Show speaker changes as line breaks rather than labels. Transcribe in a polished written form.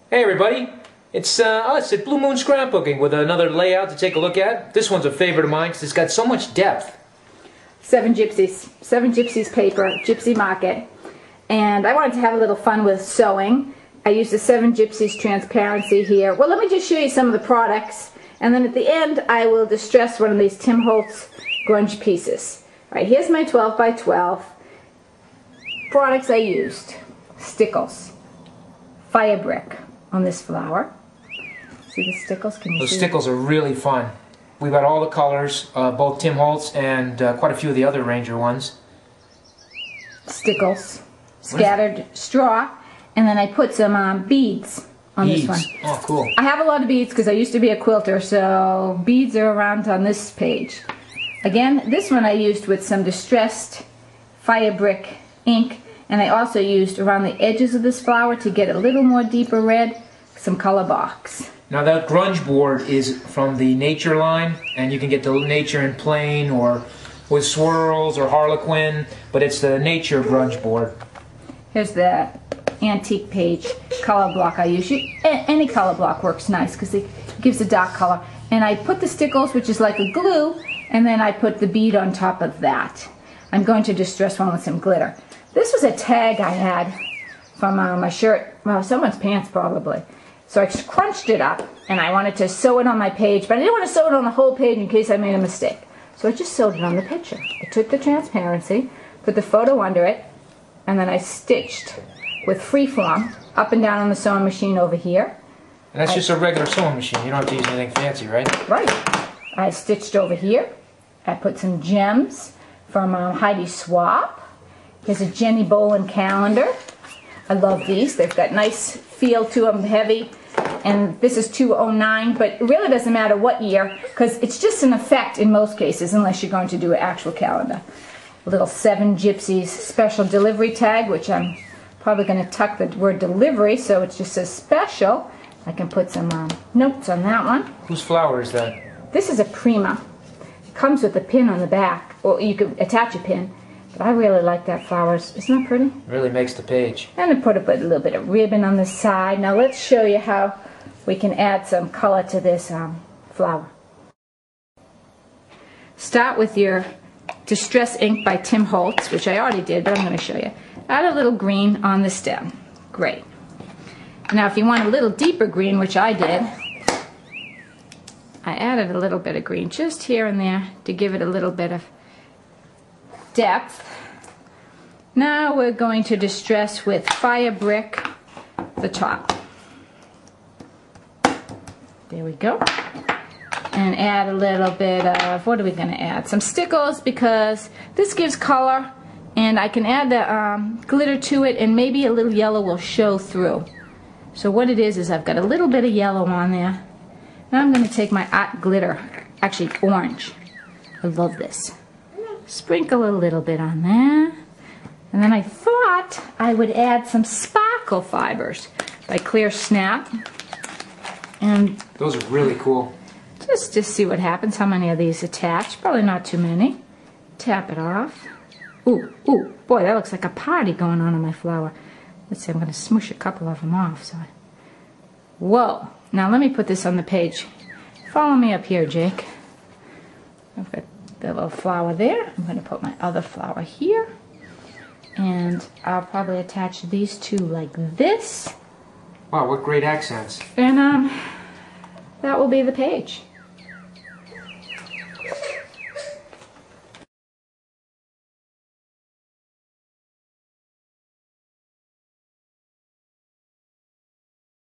Hey everybody, it's us at Blue Moon Scrapbooking with another layout to take a look at. This one's a favorite of mine because it's got so much depth.
7 Gypsies paper, Gypsy market. And I wanted to have a little fun with sewing. I used the 7 Gypsies transparency here. Well, let me just show you some of the products, and then at the end I will distress one of these Holtz Grunge pieces. Alright, here's my 12 by 12 products I used. Stickles, fire brick on this flower. See the stickles? Can you
Those
see
stickles are really fun. We've got all the colors, both Holtz and quite a few of the other Ranger ones.
Stickles, scattered straw, and then I put some beads on this one.
Oh, cool.
I have a lot of beads because I used to be a quilter, so beads are around on this page. Again, this one I used with some distressed fire brick ink, and I also used around the edges of this flower to get a little more deeper red, some color box.
Now that grunge board is from the Nature line, and you can get the Nature in plain or with swirls or harlequin, but it's the Nature grunge board.
Here's the antique page color block I use. Any color block works nice because it gives a dark color. And I put the stickles, which is like a glue, and then I put the bead on top of that. I'm going to distress one with some glitter. This was a tag I had from my shirt, well, someone's pants probably. So I crunched it up, and I wanted to sew it on my page, but I didn't want to sew it on the whole page in case I made a mistake. So I just sewed it on the picture. I took the transparency, put the photo under it, and then I stitched with freeform up and down on the sewing machine over here.
And that's just a regular sewing machine. You don't have to use anything fancy, right?
Right. I stitched over here. I put some gems from Heidi Swapp. Here's a Jenny Bolin calendar. I love these. They've got nice feel to them, heavy. And this is 209, but it really doesn't matter what year because it's just an effect in most cases unless you're going to do an actual calendar. A little 7 Gypsies special delivery tag, which I'm probably going to tuck the word delivery so it just says special. I can put some notes on that one.
Whose flower is that?
This is a Prima. It comes with a pin on the back, or you could attach a pin. But I really like that flower. Isn't that pretty?
It really makes the page.
And I put a little bit of ribbon on the side. Now let's show you how we can add some color to this flower. Start with your Distress Ink by Holtz, which I already did, but I'm going to show you. Add a little green on the stem. Great. Now if you want a little deeper green, which I did, I added a little bit of green just here and there to give it a little bit of depth. Now we're going to distress with fire brick the top. There we go. And add a little bit of, what are we going to add? Some stickles, because this gives color, and I can add the glitter to it, and maybe a little yellow will show through. So what it is I've got a little bit of yellow on there. Now I'm going to take my art glitter, actually orange. I love this. Sprinkle a little bit on there. And then I thought I would add some sparkle fibers by Clear Snap. And
those are really cool.
Just to see what happens, how many of these attach. Probably not too many. Tap it off. Ooh, ooh, boy, that looks like a party going on my flower. Let's see, I'm going to smoosh a couple of them off. Whoa. Now let me put this on the page. Follow me up here, Jake. I've got the little flower there. I'm going to put my other flower here. And I'll probably attach these two like this.
Wow, what great accents.
And that will be the page.